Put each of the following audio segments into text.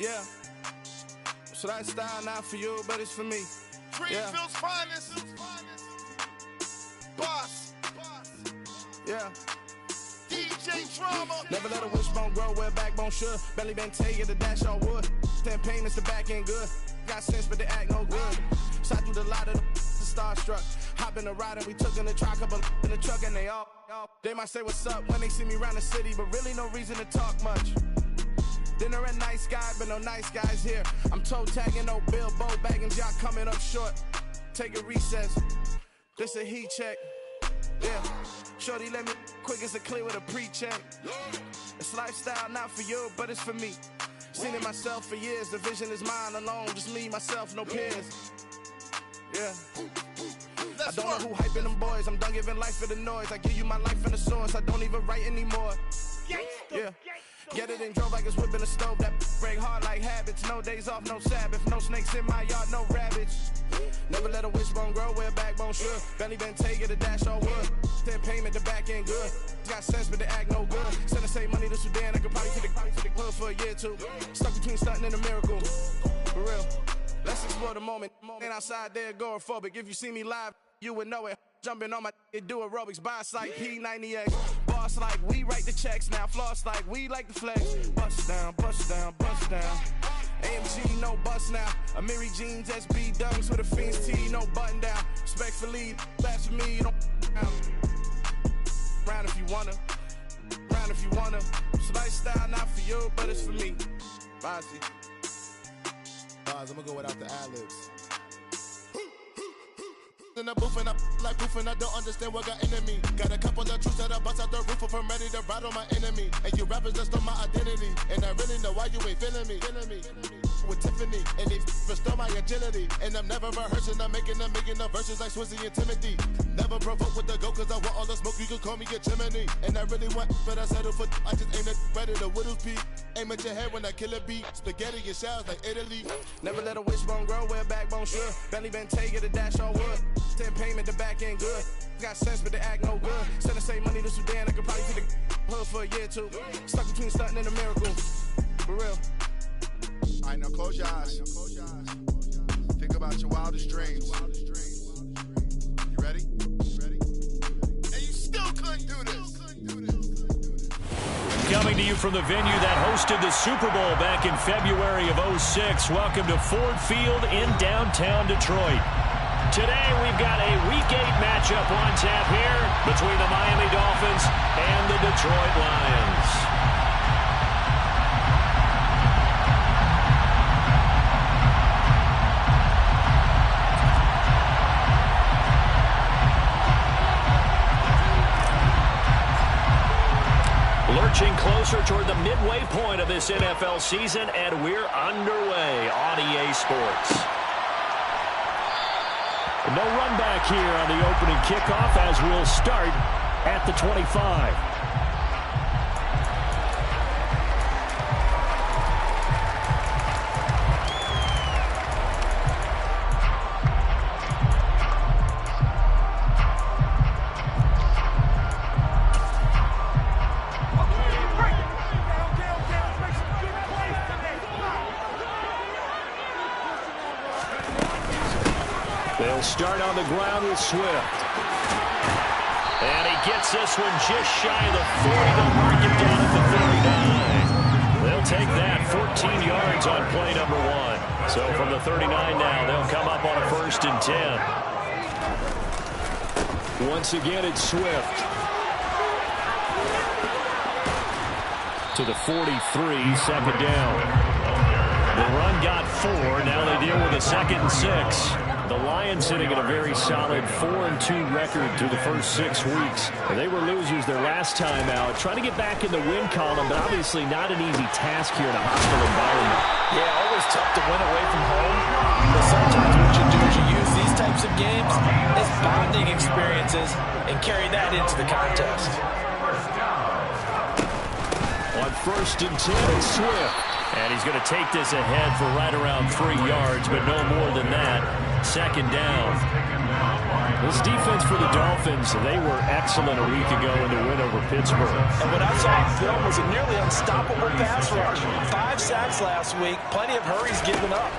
Yeah. So that style not for you, but it's for me. Greenfield's finest. Boss. Yeah. DJ Drama. Never let a wishbone grow where a backbone should. Belly been taken to dash all wood. 10 payments, the back end good. Got sense, but they act no good. So I threw the lot of the starstruck. Hop in the ride and we took in the truck, up in the truck, and they might say what's up when they see me around the city, but really no reason to talk much. Dinner at nice guy, but no nice guys here. I'm toe tagging, no Bilbo bagging, jock coming up short. Take a recess. This a heat check. Yeah. Shorty let me quick as a clear with a pre-check. It's lifestyle not for you, but it's for me. Seen it myself for years. The vision is mine alone. Just me, myself, no peers. Yeah. I don't know who hyping them boys. I'm done giving life for the noise. I give you my life in the source. I don't even write anymore. Yeah. Get it and drove like it's whipping a stove. That break hard like habits. No days off, no Sabbath. No snakes in my yard, no rabbits. Never let a wishbone grow where a backbone should. Belly been taken to dash all wood. 10 payment, the back end good. Got sense, but they act no good. Send the same money to Sudan. I could probably take the hood for a year or two. Stuck between stunting and a miracle. For real. Let's explore the moment. Ain't outside there agoraphobic. If you see me live, you would know it. Jumping on my do aerobics, boss like P90X. Boss like we write the checks now. Floss like we like the flex. Bust down, bust down, bust down. AMG, no bust now. Amiri jeans, SB dunks with a Fiends T, no button down. Respectfully, that's for me, you don't round if you wanna. Round if you wanna. So lifestyle not for you, but it's for me. Bozzy. I'm gonna go without the ad-libs. In the booth and I like proof and I don't understand what got into me. Got a couple of truths that I bust out the roof if I'm ready to ride on my enemy. And you rappers just stole my identity, and I really know why you ain't feeling me. With Tiffany, and they restore my agility. And I'm never rehearsing, I'm making the verses like Swizzy and Timothy. Never provoke with the go, cause I want all the smoke, you can call me a chimney. And I really want, but I settle for, I just aim at ready to whittles beat. Aim at your head when I kill a beat. Spaghetti and shells like Italy. Never let a wishbone grow where a backbone should. Belly been taken to dash all wood. 10 payment, the back end good. Got sense, but they act no good. Send the same money to Sudan, I could probably take the hood for a year or two. Stuck between stunting and a miracle. For real. Alright, now close your eyes. Think about your wildest dreams. You ready? And you still couldn't do this. Coming to you from the venue that hosted the Super Bowl back in February of '06. Welcome to Ford Field in downtown Detroit. Today we've got a Week 8 matchup on tap here between the Miami Dolphins and the Detroit Lions. Lurching closer toward the midway point of this NFL season, and we're underway on EA Sports. No run back here on the opening kickoff as we'll start at the 25. They'll start on the ground with Swift. And he gets this one just shy of the 40. They'll mark him down at the 39. They'll take that 14 yards on play number 1. So from the 39 now, they'll come up on a 1st and 10. Once again, it's Swift. To the 43, second down. The run got 4. Now they deal with a 2nd and 6. The Lions sitting at a very solid 4-2 record through the first 6 weeks. They were losers their last time out. Trying to get back in the win column, but obviously not an easy task here in a hostile environment. Yeah, always tough to win away from home. But sometimes what you do is you use these types of games as bonding experiences and carry that into the contest. On 1st and 10, it's Swift. And he's going to take this ahead for right around 3 yards, but no more than that. Second down. This defense for the Dolphins, they were excellent a week ago in the win over Pittsburgh. And what I saw on film was a nearly unstoppable pass rush. 5 sacks last week, plenty of hurries given up.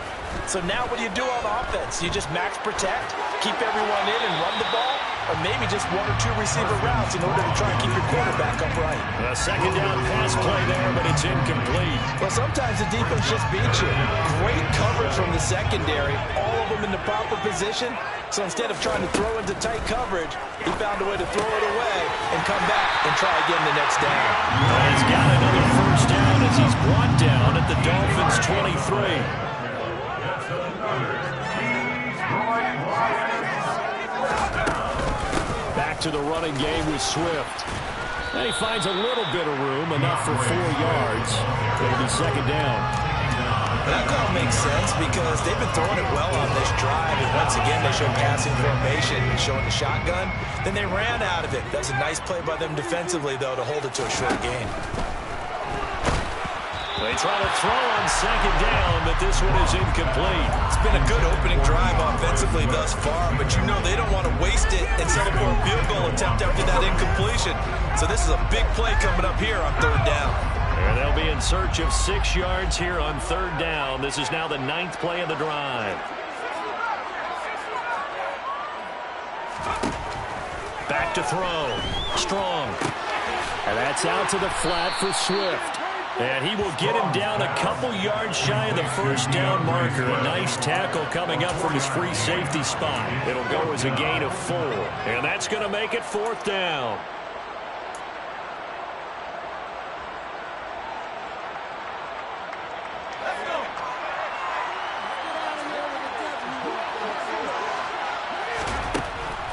So now what do you do on offense? You just max protect, keep everyone in and run the ball, or maybe just 1 or 2 receiver routes in order to try and keep your quarterback upright. A second down pass play there, but it's incomplete. Well, sometimes the defense just beats you. Great coverage from the secondary, all of them in the proper position. So instead of trying to throw into tight coverage, he found a way to throw it away and come back and try again the next down. Well, he's got another first down as he's brought down at the Dolphins' 23. Back to the running game with Swift. And he finds a little bit of room, enough for 4 yards. It'll be second down. That call makes sense because they've been throwing it well on this drive. And once again, they showed passing formation, showing the shotgun. Then they ran out of it. That's a nice play by them defensively, though, to hold it to a short gain. They try to throw on second down, but this one is incomplete. It's been a good opening drive offensively thus far, but you know they don't want to waste it and settle for a field goal attempt after that incompletion. So this is a big play coming up here on third down. And they'll be in search of 6 yards here on third down. This is now the 9th play of the drive. Back to throw. Strong. And that's out to the flat for Swift. And he will get him down a couple yards shy of the first down marker. A nice tackle coming up from his free safety spot. It'll go as a gain of 4. And that's going to make it 4th down.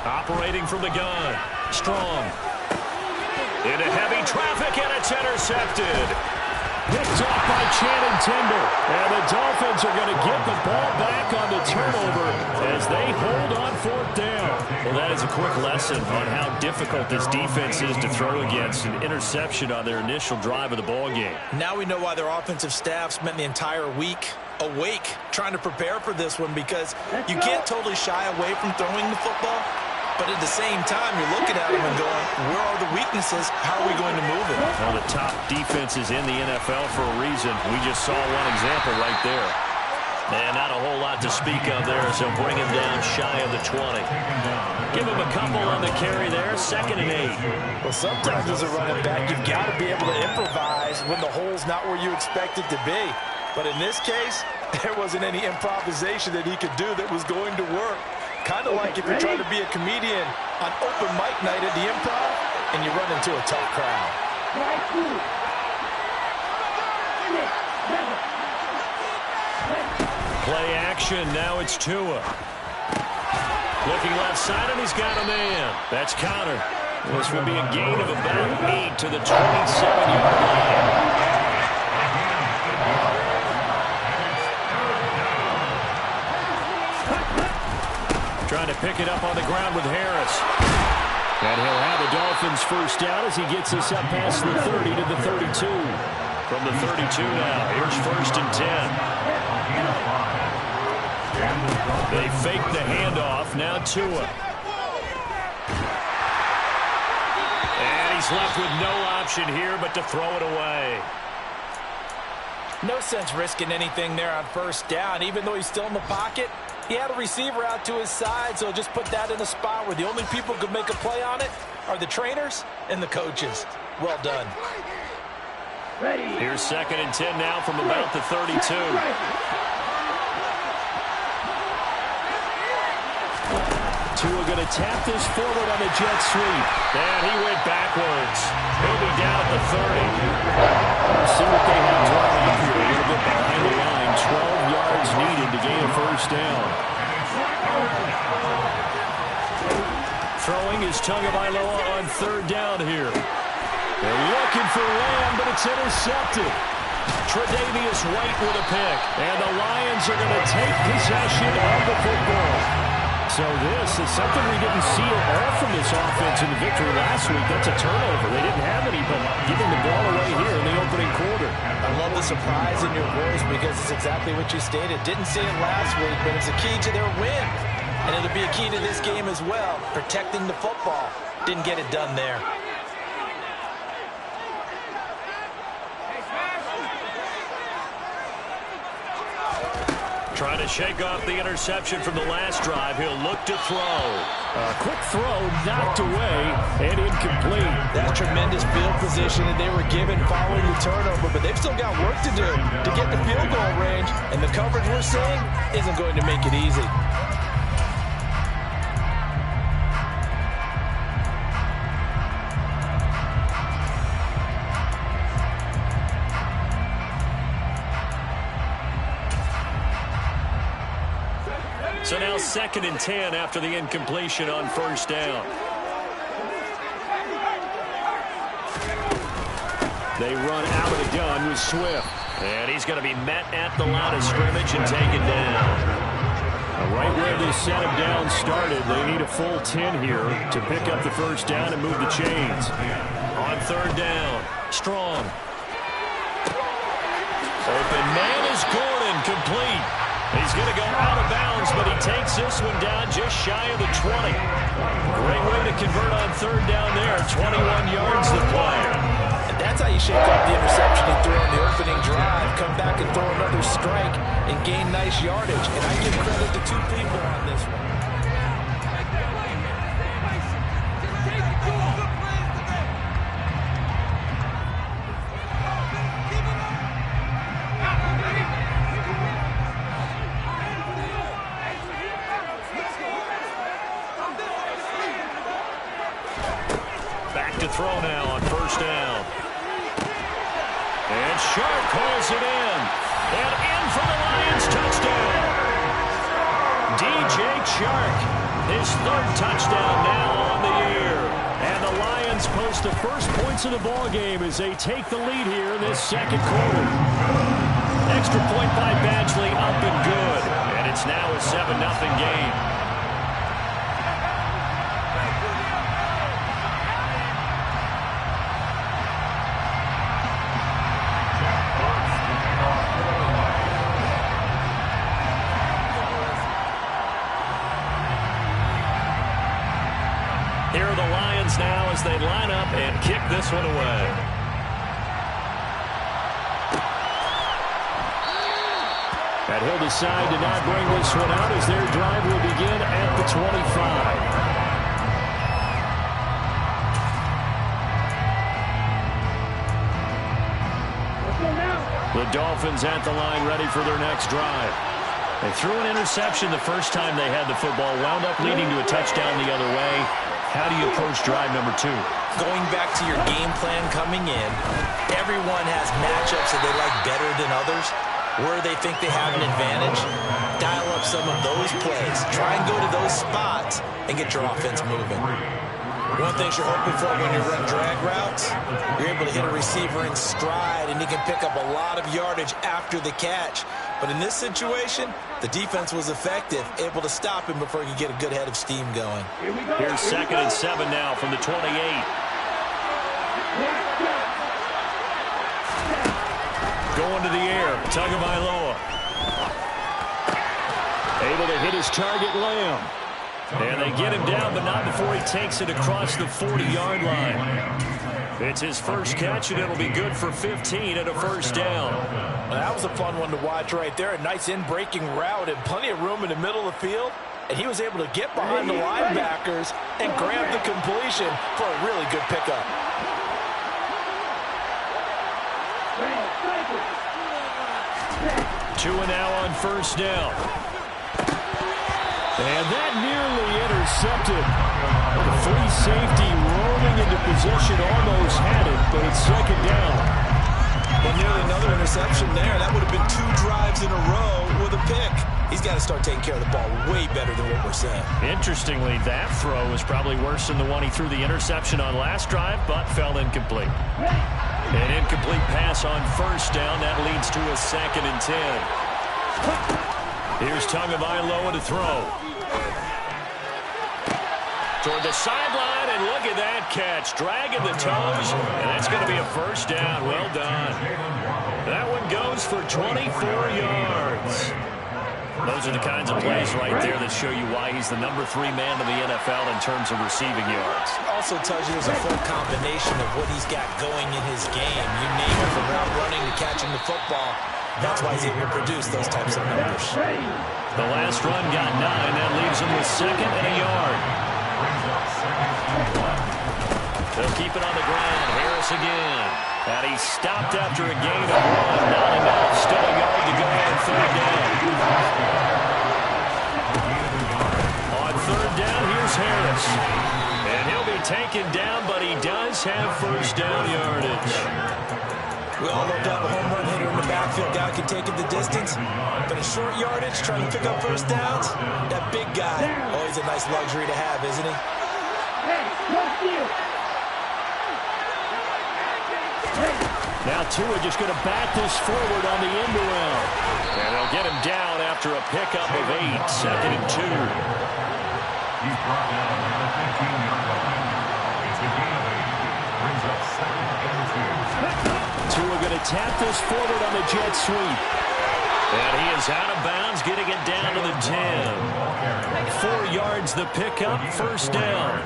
Operating from the gun. Strong. Into heavy traffic, and it's intercepted. Picked off by Channing Tindall. And the Dolphins are going to get the ball back on the turnover as they hold on 4th down. Well, that is a quick lesson on how difficult this defense is to throw against. An interception on their initial drive of the ball game. Now we know why their offensive staff spent the entire week awake trying to prepare for this one, because you can't totally shy away from throwing the football. But at the same time, you're looking at them and going, where are the weaknesses? How are we going to move it? One of the top defenses in the NFL for a reason. We just saw one example right there. And not a whole lot to speak of there, so bring him down shy of the 20. Give him a couple on the carry there, 2nd and 8. Well, sometimes as a running back, you've got to be able to improvise when the hole's not where you expect it to be. But in this case, there wasn't any improvisation that he could do that was going to work. Kind of like if you're trying to be a comedian on open mic night at the Improv and you run into a tough crowd. Play action, now it's Tua. Looking left side, and he's got a man. That's Connor. This will be a gain of about 8 to the 27-yard line. Trying to pick it up on the ground with Harris. And he'll have the Dolphins first down as he gets us up past the 30 to the 32. From the 32 now, here's 1st and 10. They fake the handoff, now Tua. And he's left with no option here but to throw it away. No sense risking anything there on first down, even though he's still in the pocket. He had a receiver out to his side, so just put that in a spot where the only people who could make a play on it are the trainers and the coaches. Well done. Here's 2nd and 10 now from about the 32. Tua going to tap this forward on the jet sweep. And he went backwards. He'll be down at the 30. See what they have drawn up here. A little bit behind the line. 12 yards needed to gain a first down. Throwing is Tagovailoa on 3rd down here. They're looking for Lamb, but it's intercepted. Tre'Davious White with a pick. And the Lions are going to take possession of the football. So this is something we didn't see at all from this offense in the victory last week. That's a turnover. They didn't have any, but giving the ball away here in the opening quarter. I love the surprise in your voice because it's exactly what you stated. Didn't say it last week, but it's a key to their win. And it'll be a key to this game as well, protecting the football. Didn't get it done there. Trying to shake off the interception from the last drive. He'll look to throw. A quick throw knocked away and incomplete. That's tremendous field position that they were given following the turnover, but they've still got work to do to get the field goal range, and the coverage we're seeing isn't going to make it easy. So now 2nd and 10 after the incompletion on first down. They run out of the gun with Swift. And he's going to be met at the line of scrimmage and taken down. Right where they set him down started, they need a full 10 here to pick up the first down and move the chains. On 3rd down, Strong. Open man is Gordon, complete. He's going to go out of bounds, but he takes this one down just shy of the 20. Great way to convert on 3rd down there. 21 yards to play. And that's how you shake off the interception he threw on the opening drive. Come back and throw another strike and gain nice yardage. And I give credit to 2 people on this one. Throw now on first down. And Sharp calls it in. And in for the Lions touchdown. DJ Chark, his 3rd touchdown now on the year. And the Lions post the first points of the ball game as they take the lead here in this 2nd quarter. Extra point by Badgley, up and good. And it's now a 7-0 game. Here are the Lions now as they line up and kick this one away. And he'll decide to not bring this one out as their drive will begin at the 25. The Dolphins at the line ready for their next drive. They threw an interception the first time they had the football, wound up leading to a touchdown the other way. How do you approach drive number 2? Going back to your game plan coming in, everyone has matchups that they like better than others. Where they think they have an advantage, dial up some of those plays. Try and go to those spots and get your offense moving. One thing you're hoping for when you run drag routes, you're able to hit a receiver in stride and he can pick up a lot of yardage after the catch. But in this situation, the defense was effective, able to stop him before he could get a good head of steam going. Here's 2nd and 7 now from the 28. Going to the air, Tagovailoa. Able to hit his target, Lamb. And they get him down, but not before he takes it across the 40-yard line. It's his first catch, and it'll be good for 15 and a first down. That was a fun one to watch right there. A nice in-breaking route and plenty of room in the middle of the field. And he was able to get behind the linebackers and grab the completion for a really good pickup. Two and now on first down. And that nearly intercepted. The free safety rolling into position, almost had it, but it's 2nd down. Well, nearly another interception there. That would have been 2 drives in a row with a pick. He's got to start taking care of the ball way better than what we're seeing. Interestingly, that throw was probably worse than the one he threw the interception on last drive, but fell incomplete. An incomplete pass on first down. That leads to a 2nd and 10. Here's Tagovailoa to throw. Toward the sideline, and look at that catch. Dragging the toes, and that's going to be a first down. Well done. That one goes for 24 yards. Those are the kinds of plays right there that show you why he's the #3 man in the NFL in terms of receiving yards. Also tells you there's a full combination of what he's got going in his game. You name it, from route running to catching the football. That's why he's able to produce those types of numbers. The last run got 9. That leaves him with 2nd and a yard. They'll keep it on the ground. Harris again. And he stopped after a gain of 1. Not enough. Still a yard to go on 3rd down. On 3rd down, here's Harris. And he'll be taken down, but he does have 1st down yardage. We all love to have a home run hitter in the backfield. Guy can take it the distance. But a short yardage, trying to pick up 1st downs, that big guy, always a nice luxury to have, isn't he? Now Tua just going to bat this forward on the end around. And they'll get him down after a pickup of 8. 2nd and 2. He's brought down at the 15-yard line. It's a gain of 8. Brings up 2nd and 2. Tua going to tap this forward on the jet sweep. And he is out of bounds, getting it down to the 10. 4 yards the pickup, 1st down.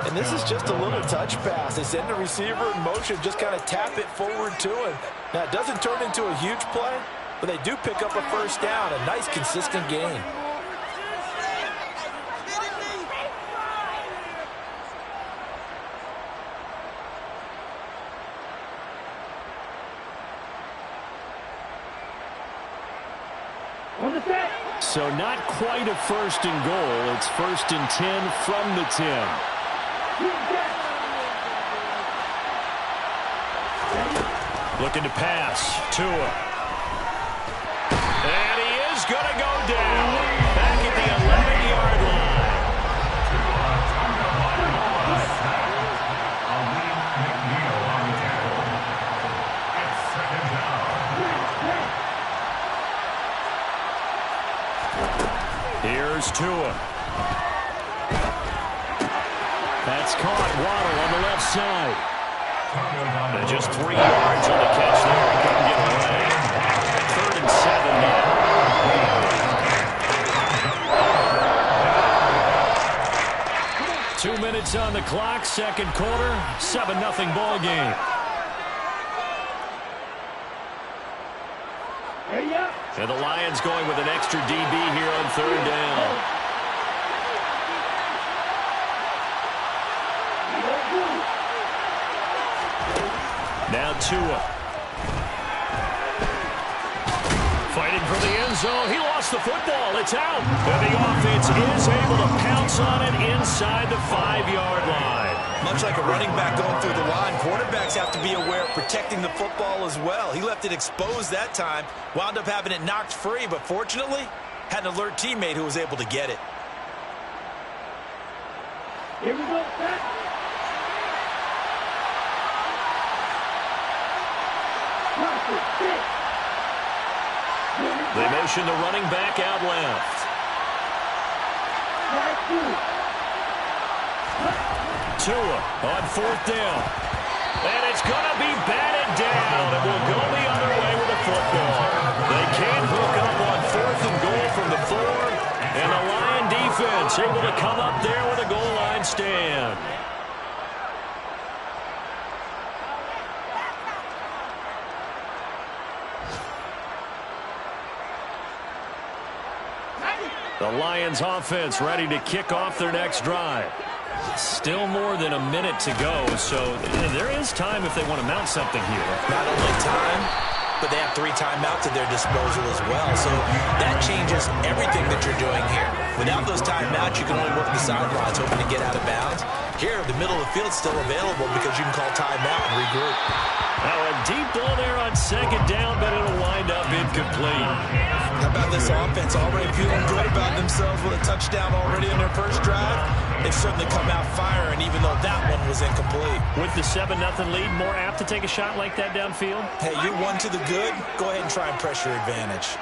And this is just a little touch pass. They send the receiver in motion, just kind of tap it forward to him. Now, it doesn't turn into a huge play, but they do pick up a 1st down, a nice, consistent gain. So not quite a 1st and goal. It's 1st and 10 from the 10. Looking to pass. Tua. And he is going to go down. Back at the 11-yard line. Here's Tua. That's caught. Waddle on the left side. And just 3 yards on the catch there. He couldn't get away. 3rd and 7 now. 2 minutes on the clock. 2nd quarter. 7-0 ball game. And the Lions going with an extra DB here on 3rd down. Now Tua. Fighting for the end zone. He lost the football. It's out. And the offense is able to pounce on it inside the 5-yard line. Much like a running back going through the line, quarterbacks have to be aware of protecting the football as well. He left it exposed that time, wound up having it knocked free, but fortunately, had an alert teammate who was able to get it. Here we go, set. They motion the running back out left. Tua on 4th down. And it's going to be batted down. It will go the other way with the football. They can't hook up on 4th and goal from the 4. And the Lion defense able to come up there with a goal line stand. The Lions offense ready to kick off their next drive. Still more than a minute to go, so there is time if they want to mount something here. Not only time, but they have 3 timeouts at their disposal as well. So that changes everything that you're doing here. Without those timeouts, you can only work the sidelines, hoping to get out of bounds. Here, the middle of the field's still available because you can call timeout and regroup. Now a deep ball there on 2nd down, but it'll wind up incomplete. How about this offense already feeling good about themselves with a touchdown already in their first drive? They've certainly come out firing, even though that one was incomplete. With the 7-0 lead, more apt to take a shot like that downfield? Hey, you're 1 to the good. Go ahead and try and press your advantage.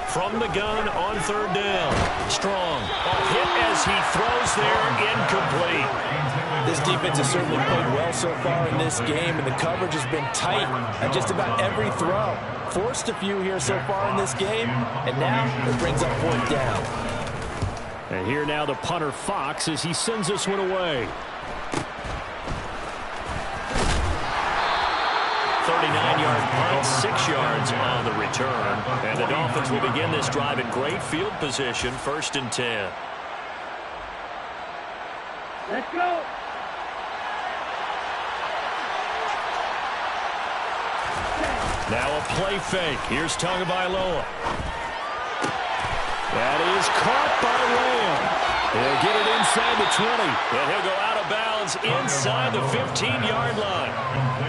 From the gun on 3rd down. Strong. A hit as he throws there, incomplete. This This defense has certainly played well so far in this game, and the coverage has been tight at just about every throw. Forced a few here so far in this game, and now it brings up 4th down. And here now the punter Fox as he sends this one away. 39-yard punt, 6 yards on the return. And the Dolphins will begin this drive in great field position, 1st and 10. Let's go. Now a play fake. Here's Tagovailoa. That is caught by Lamb. He'll get it inside the 20. And he'll go out of bounds inside the 15-yard line.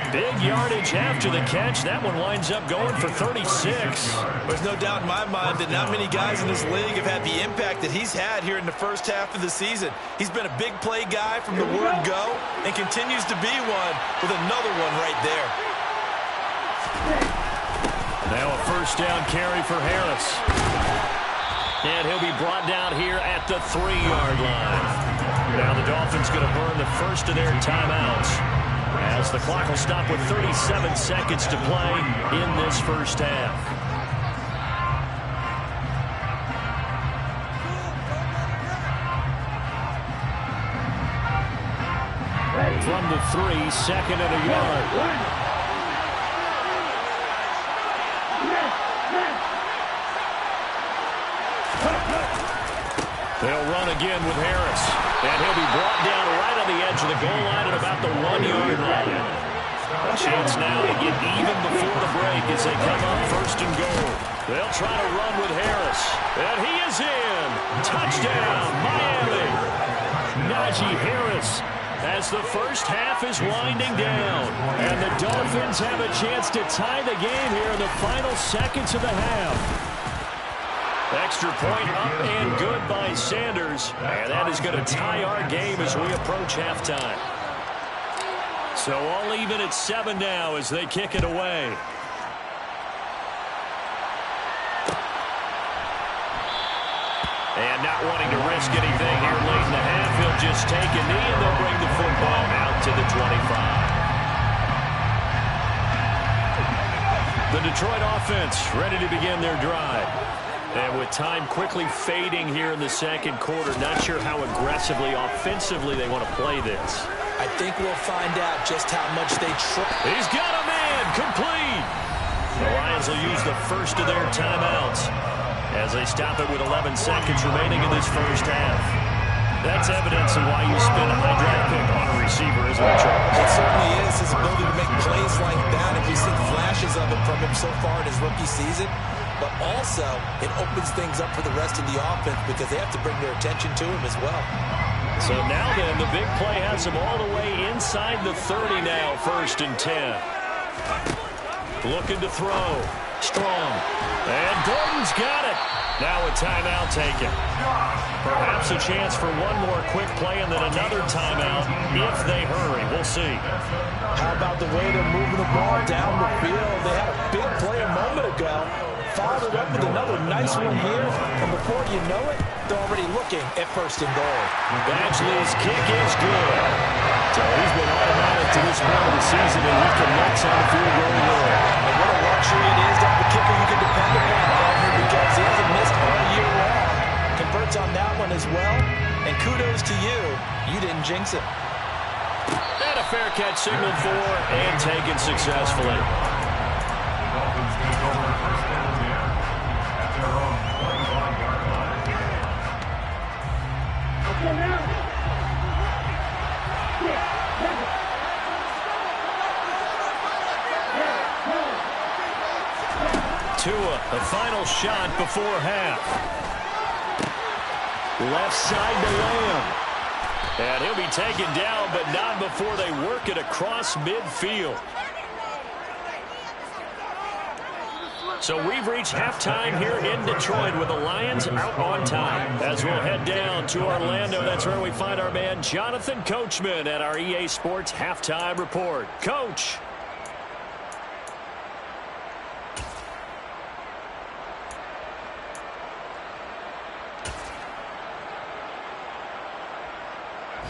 Big yardage after the catch. That one winds up going for 36. There's no doubt in my mind that not many guys in this league have had the impact that he's had here in the first half of the season. He's been a big play guy from the word go and continues to be one with another one right there. Now a 1st down carry for Harris. And he'll be brought down here at the 3-yard line. Now the Dolphins going to burn the first of their timeouts as the clock will stop with 37 seconds to play in this first half. From the 3, 2nd and a yard. They'll run again with Harris. And he'll be brought down right on the edge of the goal line at about the 1-yard line. A chance now to get even before the break as they come up 1st and goal. They'll try to run with Harris. And he is in. Touchdown, Miami. Najee Harris as the first half is winding down. And the Dolphins have a chance to tie the game here in the final seconds of the half. Extra point up and good by Sanders. And that is going to tie our game as we approach halftime. So all even at 7 now as they kick it away. And not wanting to risk anything here late in the half, he'll just take a knee and they'll bring the football out to the 25. The Detroit offense ready to begin their drive. And with time quickly fading here in the second quarter, not sure how aggressively, offensively they want to play this. I think we'll find out just how much they try. He's got a man, complete. The Lions will use the first of their timeouts as they stop it with 11 seconds remaining in this first half. That's evidence of why you spend a high draft pick on a receiver, isn't it, Charles? It certainly is. His ability to make plays like that, and we've seen flashes of it from him so far in his rookie season. But also, it opens things up for the rest of the offense because they have to bring their attention to him as well. So now then, the big play has him all the way inside the 30 now, 1st and 10. Looking to throw. Strong. And Gordon's got it. Now a timeout taken. Perhaps a chance for one more quick play and then another timeout if they hurry. We'll see. How about the way they're moving the ball down the field? They had a big play a moment ago. Followed up with another nice one here. And before you know it, they're already looking at 1st and goal. Badgley's kick is good. So he's been automatic to this point of the season, and he connects on the field goal line. And what a luxury it is to have a kicker you can depend upon, partner, because he hasn't missed all year long. Converts on that one as well. And kudos to you. You didn't jinx it. And a fair catch signaled for and taken successfully. Dolphins take over 1st and 10 at their own 25-yard line. Okay, now. 6, 7. Tua, the final shot before half. Left side to Lamb. And he'll be taken down, but not before they work it across midfield. So we've reached halftime here in Detroit with the Lions out on top. As we'll head down to Orlando, that's where we find our man Jonathan Coachman at our EA Sports Halftime Report. Coach.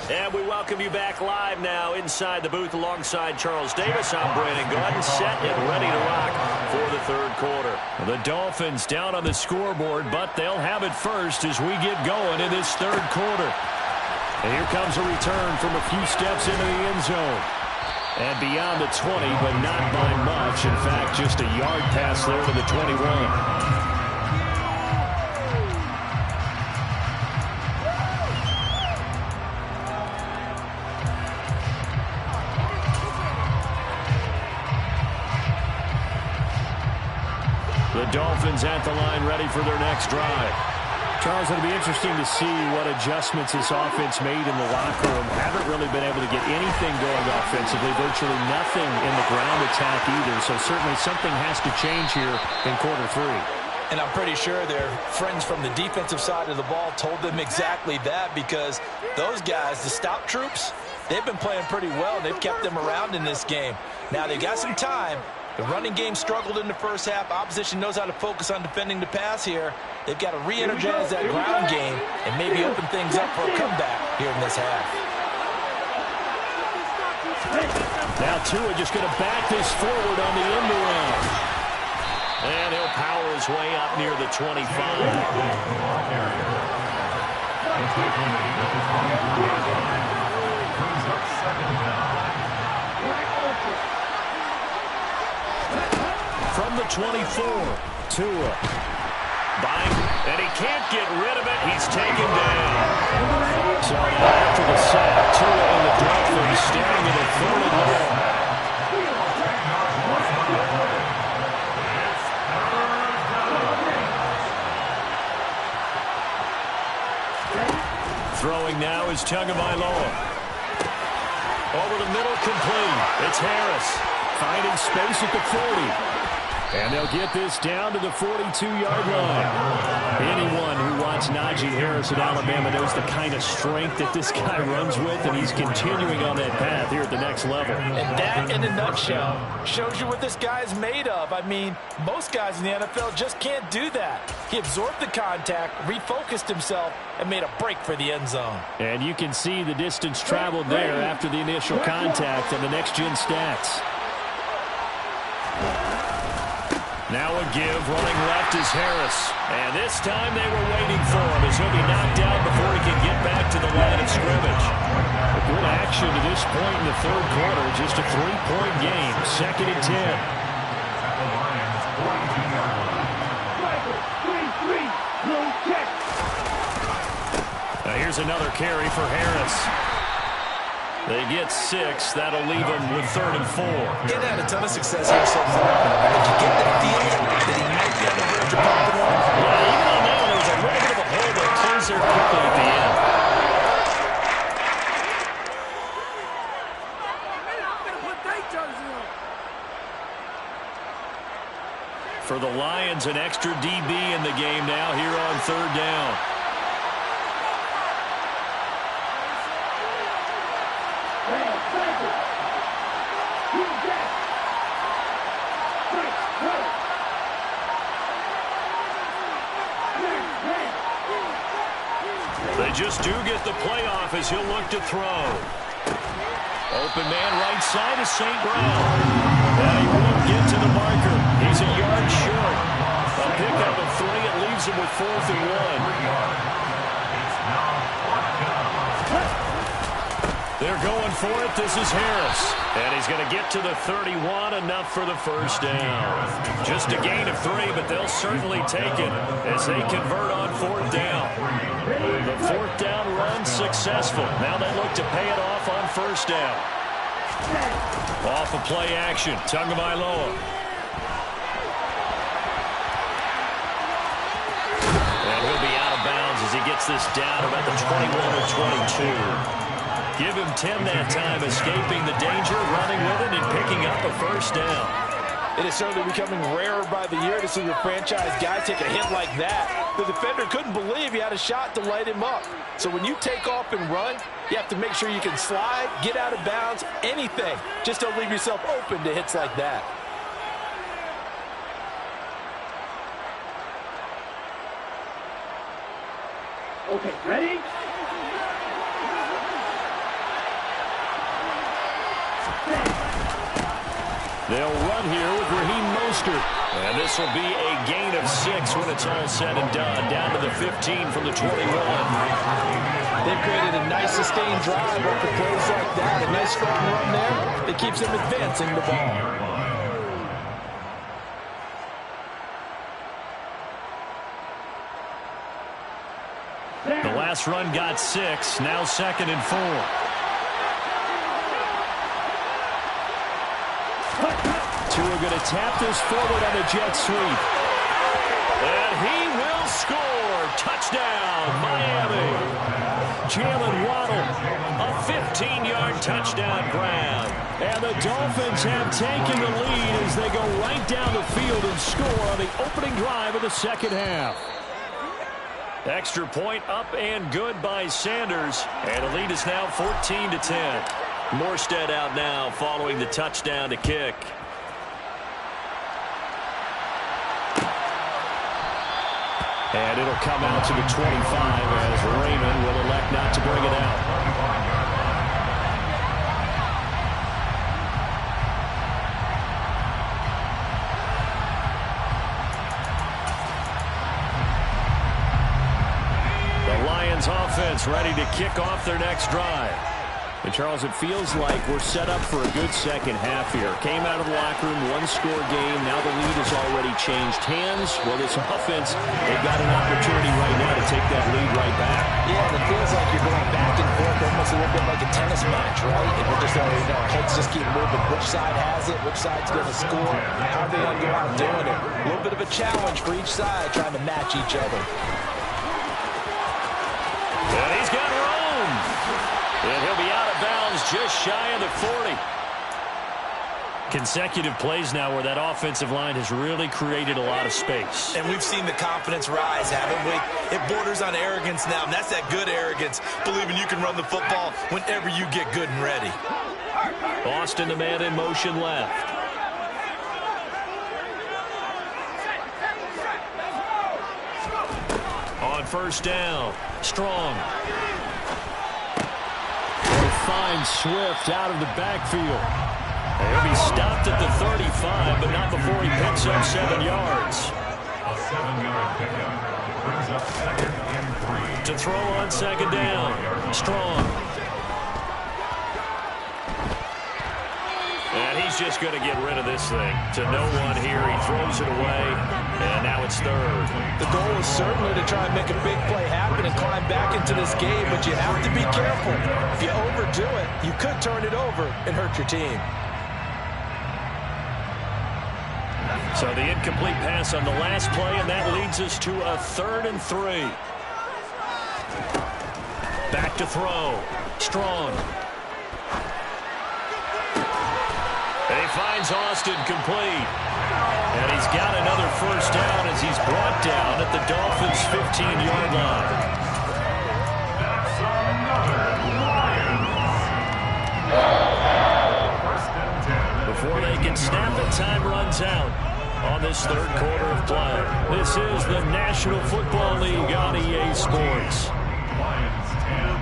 And And we welcome you back live now inside the booth alongside Charles Davis. I'm Brandon Gaudin, set and ready to rock for the third quarter. The Dolphins down on the scoreboard, but they'll have it first as we get going in this third quarter. And here comes a return from a few steps into the end zone. And beyond the 20, but not by much. In fact, just a yard pass there to the 21. The Dolphins at the line ready for their next drive. Charles, it'll be interesting to see what adjustments this offense made in the locker room. Haven't really been able to get anything going offensively, virtually nothing in the ground attack either. So certainly something has to change here in quarter three. And I'm pretty sure their friends from the defensive side of the ball told them exactly that, because those guys, the stop troops, they've been playing pretty well. They've kept them around in this game. Now they've got some time. The running game struggled in the first half. Opposition knows how to focus on defending the pass here. They've got to re-energize that ground game and maybe open things up for a comeback here in this half. Now Tua just going to back this forward on the end around. And he'll power his way up near the 25. From the 24, Tua. Buying, and he can't get rid of it. He's taken down. So after the sack, Tua and the Dolphins standing in the third and long. Throwing now is Tagovailoa. Over the middle, complete. It's Harris. Finding space at the 40. And they'll get this down to the 42-yard line. Anyone who watched Najee Harris at Alabama knows the kind of strength that this guy runs with, and he's continuing on that path here at the next level. And that, in a nutshell, shows you what this guy's made of. I mean, most guys in the NFL just can't do that. He absorbed the contact, refocused himself, and made a break for the end zone. And you can see the distance traveled there after the initial contact on the next-gen stats. Now a give, running left is Harris. And this time they were waiting for him as he'll be knocked down before he can get back to the line of scrimmage. A good action to this point in the third quarter. Just a 3-point game, 2nd and 10. Now here's another carry for Harris. They get 6. That'll leave them with 3rd and 4. He's had a ton of success here so far. Did you get the feeling that he might be on the verge of bumping one? Yeah, even on that one, there was a little bit of a hole that closed there quickly at the end. For the Lions, an extra DB in the game now here on 3rd down. They just do get the playoff as he'll look to throw. Open man right side is St. Brown. And he won't get to the marker. He's a yard short. A pickup of 3. It leaves him with 4th and 1. They're going for it. This is Harris. And he's going to get to the 31, enough for the first down. Just a gain of 3, but they'll certainly take it as they convert on 4th down. The 4th down run successful. Now they look to pay it off on 1st down. Off of play action, Tagovailoa. And he'll be out of bounds as he gets this down about the 21 or 22. Give him 10 that time, escaping the danger, running with it, and picking up a 1st down. It is certainly becoming rarer by the year to see your franchise guy take a hit like that. The defender couldn't believe he had a shot to light him up. So when you take off and run, you have to make sure you can slide, get out of bounds, anything. Just don't leave yourself open to hits like that. Okay, ready? They'll run here with Raheem Mostert. And this will be a gain of 6 when it's all said and done. Down to the 15 from the 21. They've created a nice sustained drive after plays like that. A nice strong run there. It keeps them advancing the ball. The last run got 6. Now 2nd and 4. Tua going to tap this forward on a jet sweep. And he will score. Touchdown, Miami. Jalen Waddle, a 15-yard touchdown grab. And the Dolphins have taken the lead as they go right down the field and score on the opening drive of the second half. Extra point up and good by Sanders. And the lead is now 14-10. Morstead out now following the touchdown to kick. And it'll come out to the 25 as Raymond will elect not to bring it out. The Lions offense ready to kick off their next drive. And Charles, it feels like we're set up for a good second half here. Came out of the locker room, one-score game. Now the lead has already changed hands. Well, this offense, they've got an opportunity right now to take that lead right back. Yeah, and it feels like you're going back and forth almost a little bit like a tennis match, right? And we're just already know our heads just keep moving. Which side has it? Which side's going to score? How are they going to go out doing it? A little bit of a challenge for each side trying to match each other. And he's got room. And he'll be out of bounds just shy of the 40. Consecutive plays now where that offensive line has really created a lot of space. And we've seen the confidence rise, haven't we? It borders on arrogance now, and that's that good arrogance, believing you can run the football whenever you get good and ready. Austin, the man in motion left. On first down, Strong. Finds Swift out of the backfield. He'll be stopped at the 35, but not before he picks up 7 yards. A 7-yard pickup brings up 2nd and 3. To throw on 2nd down, Strong. And he's just going to get rid of this thing. To no one here, he throws it away, and now it's 3rd. The goal is certainly to try and make a big play happen and climb back into this game, but you have to be careful. If you overdo it, you could turn it over and hurt your team. So the incomplete pass on the last play, and that leads us to a 3rd and 3. Back to throw. Strong. And he finds Austin complete. And he's got another first down as he's brought down at the Dolphins' 15-yard line. That's another Lions. Before they can snap it, time runs out on this 3rd quarter of play. This is the National Football League on EA Sports. Lions 10.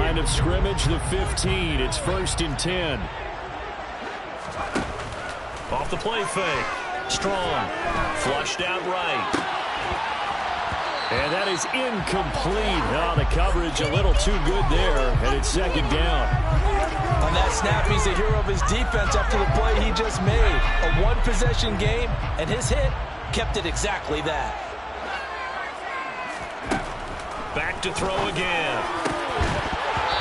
Of scrimmage, the 15. It's 1st and 10. Off the play fake. Strong. Flushed out right. And that is incomplete. Oh, the coverage a little too good there. And it's 2nd down. On that snap, he's a hero of his defense after the play he just made. A one-possession game, and his hit kept it exactly that. Back to throw again.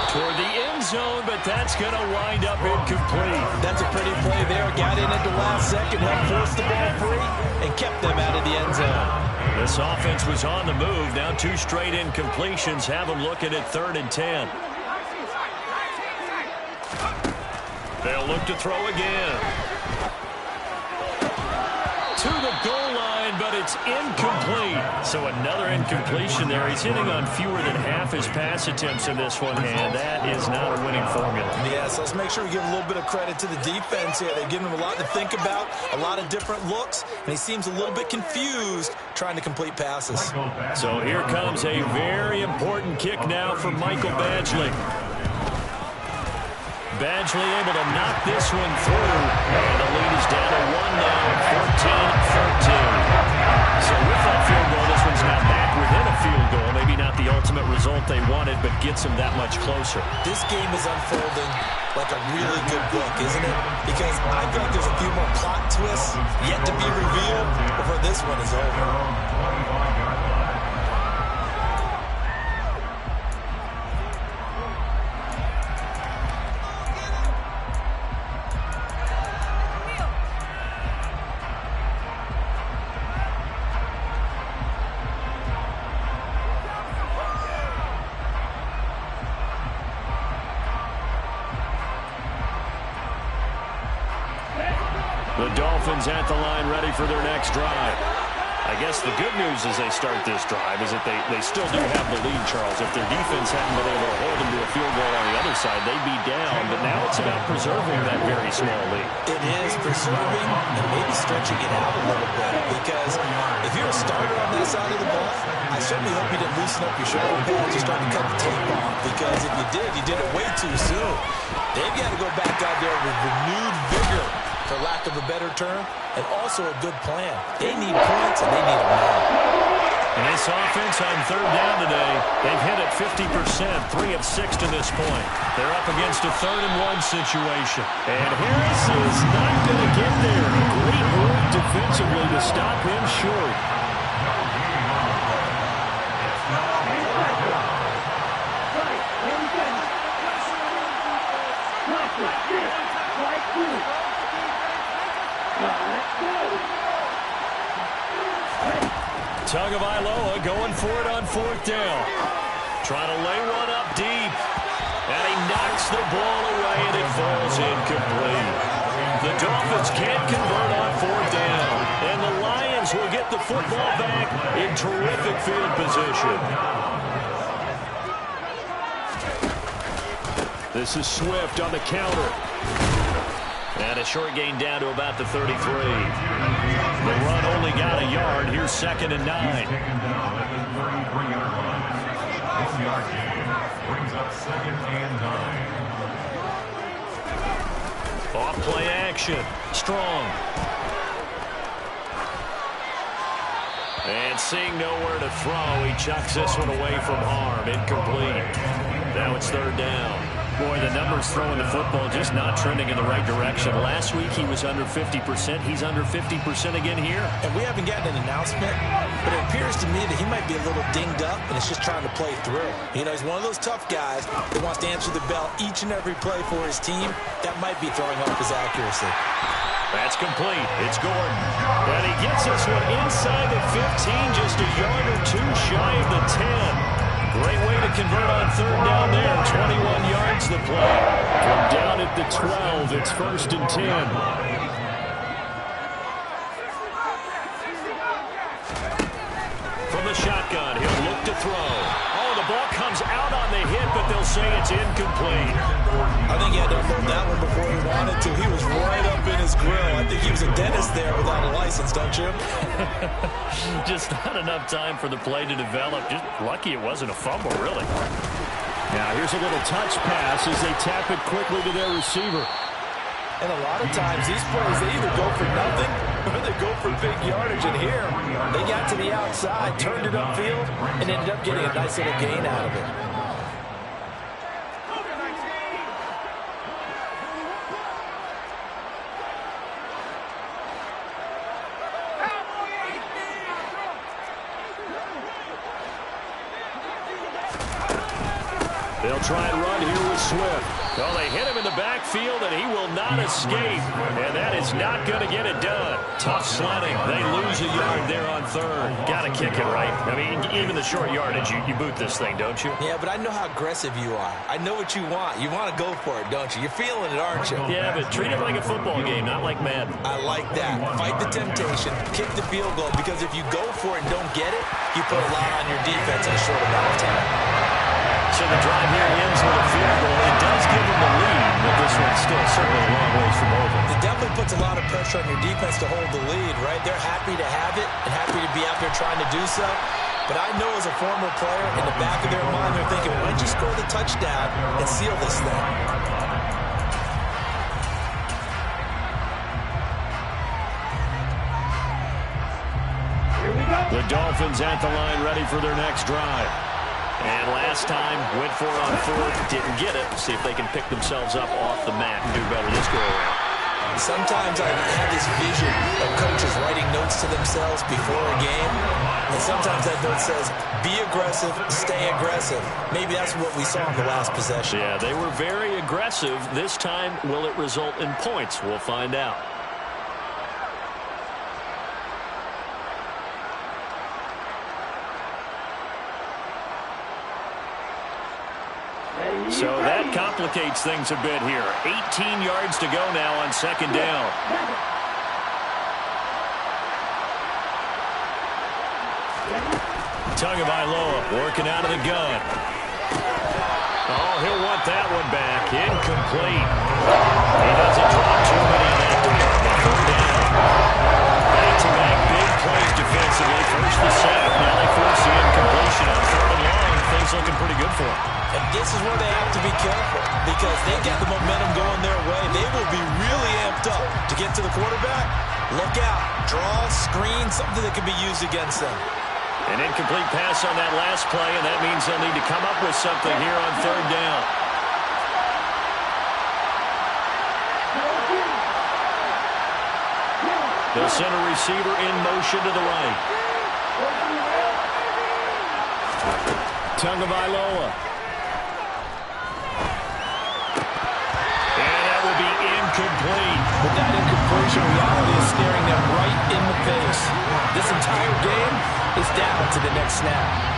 Toward the end zone, but that's going to wind up incomplete. That's a pretty play there. Got in at the last second, helped force the ball free, and kept them out of the end zone. This offense was on the move. Now 2 straight incompletions have them looking at 3rd and 10. They'll look to throw again. To the goal line, but it's It's incomplete. So another incompletion there. He's hitting on fewer than half his pass attempts in this one, and that is not a winning formula. Yeah, so let's make sure we give a little bit of credit to the defense here. They've given him a lot to think about, a lot of different looks, and he seems a little bit confused trying to complete passes. So here comes a very important kick now for Michael Badgley. Badgley able to knock this one through, and the lead is down to 1 now, 14-13. So with that field goal, this one's now back within a field goal. Maybe not the ultimate result they wanted, but gets them that much closer. This game is unfolding like a really good book, isn't it? Because I feel like there's a few more plot twists yet to be revealed before this one is over. The Dolphins at the line ready for their next drive. I guess the good news as they start this drive is that they still do have the lead, Charles. If their defense hadn't been able to hold them to a field goal on the other side, they'd be down. But now it's about preserving that very small lead. It is preserving and maybe stretching it out a little bit. Because if you're a starter on that side of the ball, I certainly hope you didn't loosen up your shoulder pads or start to cut the tape off. Because if you did it way too soon. They've got to go back out there with renewed vigor, for lack of a better term, and also a good plan. They need points, and they need them now. And this offense on third down today, they've hit it 50%, 3 of 6 to this point. They're up against a 3rd-and-1 situation. And Harris is not going to get there. Great move defensively to stop him short. Tagovailoa going for it on 4th down. Trying to lay one up deep. And he knocks the ball away, and it falls incomplete. The Dolphins can't convert on 4th down. And the Lions will get the football back in terrific field position. This is Swift on the counter. And a short gain down to about the 33. The run only got a yard. Here's 2nd and 9. Taken down at the 33-yard line. 1-yard gain brings up 2nd and 9. Off play action. Strong. And seeing nowhere to throw, he chucks this one away from harm. Incomplete. Now it's 3rd down. Boy, the numbers throwing the football just not trending in the right direction. Last week he was under 50%. He's under 50% again here. And we haven't gotten an announcement, but it appears to me that he might be a little dinged up and is just trying to play through. You know, he's one of those tough guys that wants to answer the bell each and every play for his team. That might be throwing off his accuracy. That's complete. It's Gordon. And he gets this one inside the 15, just a yard or 2 shy of the 10. Great way to convert on 3rd down there. 21 yards the play. From down at the 12, it's 1st and 10. From the shotgun, he'll look to throw. Oh, the ball comes out on the hit, but they'll say it's incomplete. I think he had to unload that one before he wanted to. He was right up in his grill. I think he was a dentist there without a license, don't you? Just not enough time for the play to develop. Just lucky it wasn't a fumble, really. Now here's a little touch pass as they tap it quickly to their receiver. And a lot of times these plays, they either go for nothing or they go for big yardage. And here, they got to the outside, turned it upfield, and ended up getting a nice little gain out of it. They'll try and run here with Swift. Well, they hit him in the backfield, and he will not escape. And that is not going to get it done. Tough sledding. They lose a yard there on third. Got to kick it, right? I mean, even the short yardage, you boot this thing, don't you? Yeah, but I know how aggressive you are. I know what you want. You want to go for it, don't you? You're feeling it, aren't you? Yeah, but treat it like a football game, not like Madden. I like that. Fight the temptation. Kick the field goal, because if you go for it and don't get it, you put a lot on your defense in a short amount of time. So the drive here ends with a field goal. It does give them the lead, but this one's still certainly a long ways from over. It definitely puts a lot of pressure on your defense to hold the lead, right? They're happy to have it and happy to be out there trying to do so. But I know as a former player, in the back of their mind, they're thinking, why don't you score the touchdown and seal this thing? The Dolphins at the line, ready for their next drive. And last time, went for it on fourth, didn't get it. See if they can pick themselves up off the mat and do better this go-around. Sometimes I have this vision of coaches writing notes to themselves before a game, and sometimes that note says, be aggressive, stay aggressive. Maybe that's what we saw in the last possession. Yeah, they were very aggressive. This time, will it result in points? We'll find out. So that complicates things a bit here. 18 yards to go now on second down. Tagovailoa working out of the gun. Oh, he'll want that one back. Incomplete. He doesn't drop too many in that one. Third down. Back-to-back big plays defensively. First the sack. Now they force the incompletion on third and long. Things looking pretty good for them. And this is where they have to be careful, because they get the momentum going their way. They will be really amped up to get to the quarterback. Look out. Draw, screen, something that can be used against them. An incomplete pass on that last play, and that means they'll need to come up with something here on third down. They'll send a receiver in motion to the right. Tagovailoa. And that will be incomplete. But that incompletion reality is staring them right in the face. This entire game is down to the next snap.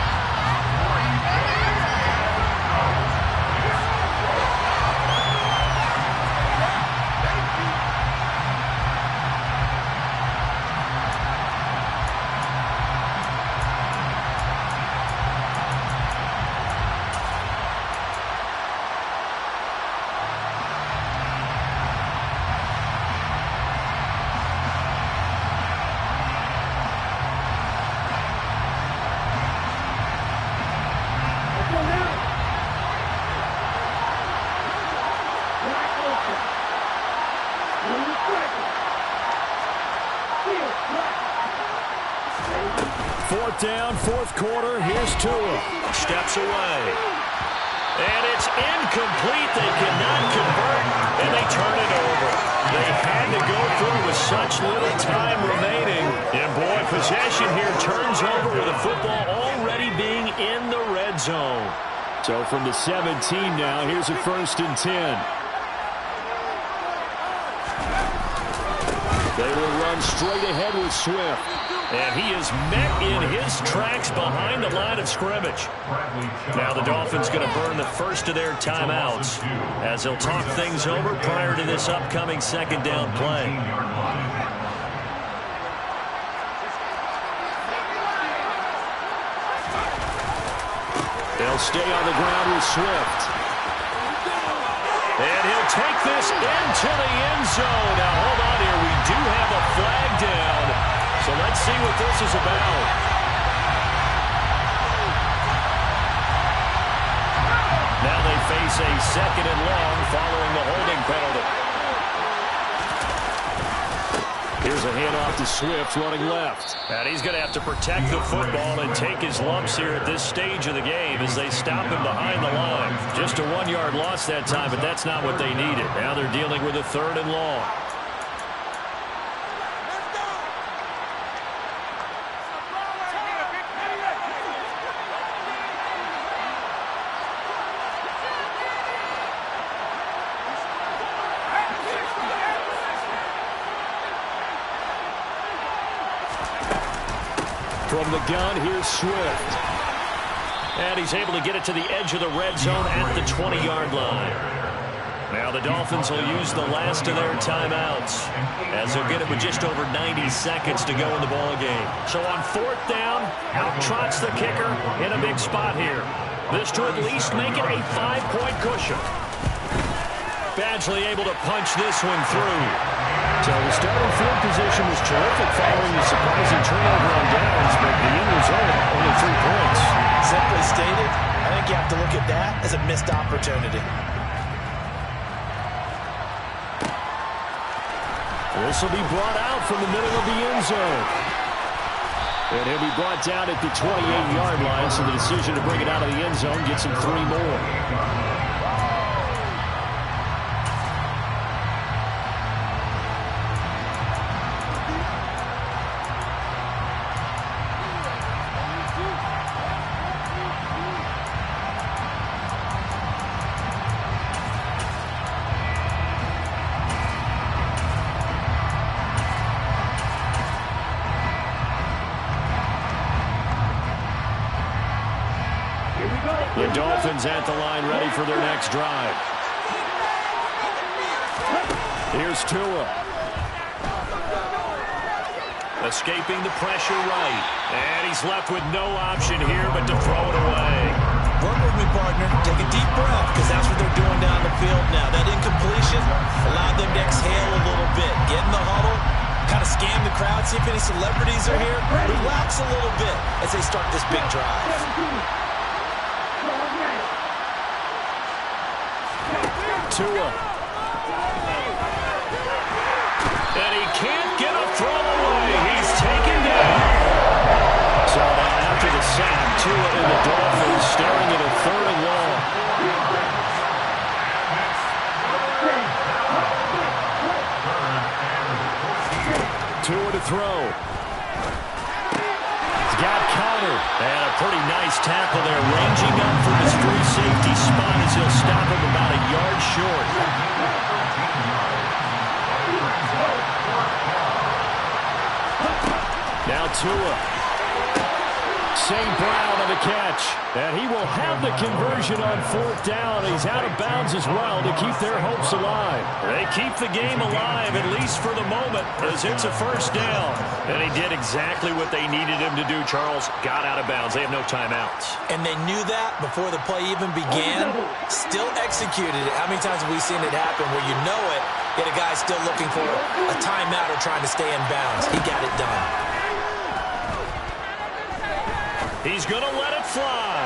Fourth down, fourth quarter. Here's Tua. Steps away. And it's incomplete. They cannot convert, and they turn it over. They had to go through with such little time remaining. And, boy, possession here turns over with the football already being in the red zone. So from the 17 now, here's a 1st and 10. They will run straight ahead with Swift. And he is met in his tracks behind the line of scrimmage. Now the Dolphins going to burn the first of their timeouts as they'll talk things over prior to this upcoming second down play. They'll stay on the ground with Swift. And he'll take this into the end zone. Now hold on here. We do have a flag down. So let's see what this is about. Now they face a 2nd and long following the holding penalty. Here's a handoff to Swift running left. And he's going to have to protect the football and take his lumps here at this stage of the game as they stop him behind the line. Just a 1-yard loss that time, but that's not what they needed. Now they're dealing with a 3rd and long. From the gun, here's Swift. And he's able to get it to the edge of the red zone at the 20-yard line. Now the Dolphins will use the last of their timeouts as they'll get it with just over 90 seconds to go in the ballgame. So on fourth down, out trots the kicker in a big spot here. This to at least make it a 5-point cushion. Badgley able to punch this one through. So the starting field position was terrific following the surprising turnover on downs, but the end result, only 3 points. Simply stated, I think you have to look at that as a missed opportunity. This will be brought out from the middle of the end zone. And he'll be brought down at the 28-yard line, so the decision to bring it out of the end zone gets him 3 more. The Dolphins at the line, ready for their next drive. Here's Tua. Escaping the pressure right. And he's left with no option here but to throw it away. Work with me, partner. Take a deep breath, because that's what they're doing down the field now. That incompletion allowed them to exhale a little bit. Get in the huddle, kind of scan the crowd, see if any celebrities are here. Relax a little bit as they start this big drive. Tua. And he can't get a throw away. He's taken down. So now after the sack, Tua and the Dolphins staring at a 3rd and long. Tua to throw. He's got Conner. And a pretty nice tackle there, ranging up from his free safety spot as he'll stop him about a yard short. Now Tua. St. Brown on the catch. And he will have the conversion on 4th down. He's out of bounds as well to keep their hopes alive. They keep the game alive, at least for the moment, as it's a 1st down. And he did exactly what they needed him to do, Charles. Got out of bounds. They have no timeouts. And they knew that before the play even began. Still executed it. How many times have we seen it happen where you know it, yet a guy's still looking for a timeout or trying to stay in bounds? He got it done. He's going to let it fly.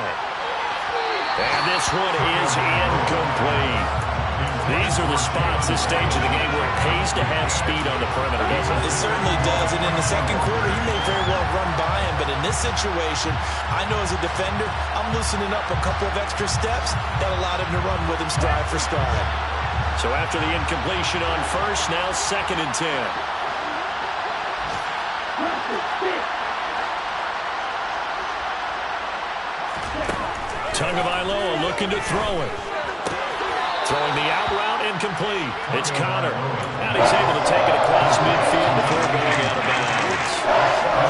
And this one is incomplete. These are the spots, this stage of the game, where it pays to have speed on the perimeter, doesn't it? It certainly does. And in the second quarter, he may very well run by him. But in this situation, I know as a defender, I'm loosening up a couple of extra steps that allowed him to run with him stride for stride. So after the incompletion on 1st, now 2nd and 10. Tagovailoa looking to throw it. Throwing the out route incomplete. It's Conner. And he's able to take it across midfield before going out of bounds.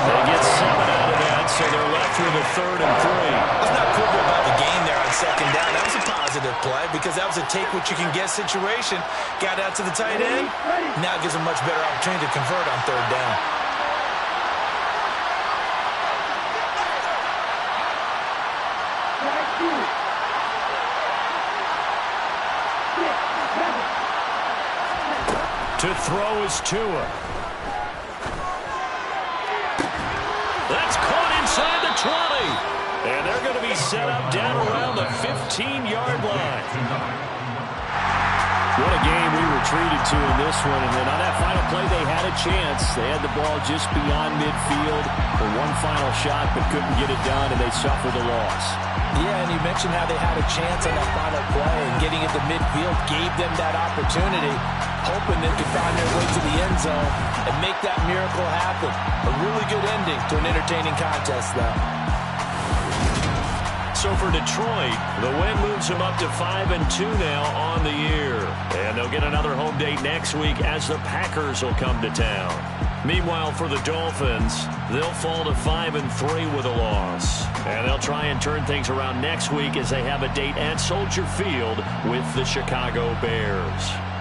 They get 7 out of that, so they're left with a 3rd and 3. Let's not quibble about the game there on 2nd down. That was a positive play because that was a take-what-you-can-get situation. Got out to the tight end. Now gives a much better opportunity to convert on 3rd down. To throw is Tua. That's caught inside the 20. And they're going to be set up down around the 15-yard line. What a game we were treated to in this one. And then on that final play, they had a chance. They had the ball just beyond midfield for one final shot, but couldn't get it done, and they suffered a loss. Yeah, and you mentioned how they had a chance on that final play, and getting it to midfield gave them that opportunity, hoping they could find their way to the end zone and make that miracle happen. A really good ending to an entertaining contest, though. So for Detroit, the win moves them up to 5-2 now on the year. And they'll get another home date next week as the Packers will come to town. Meanwhile, for the Dolphins, they'll fall to 5-3 with a loss. And they'll try and turn things around next week as they have a date at Soldier Field with the Chicago Bears.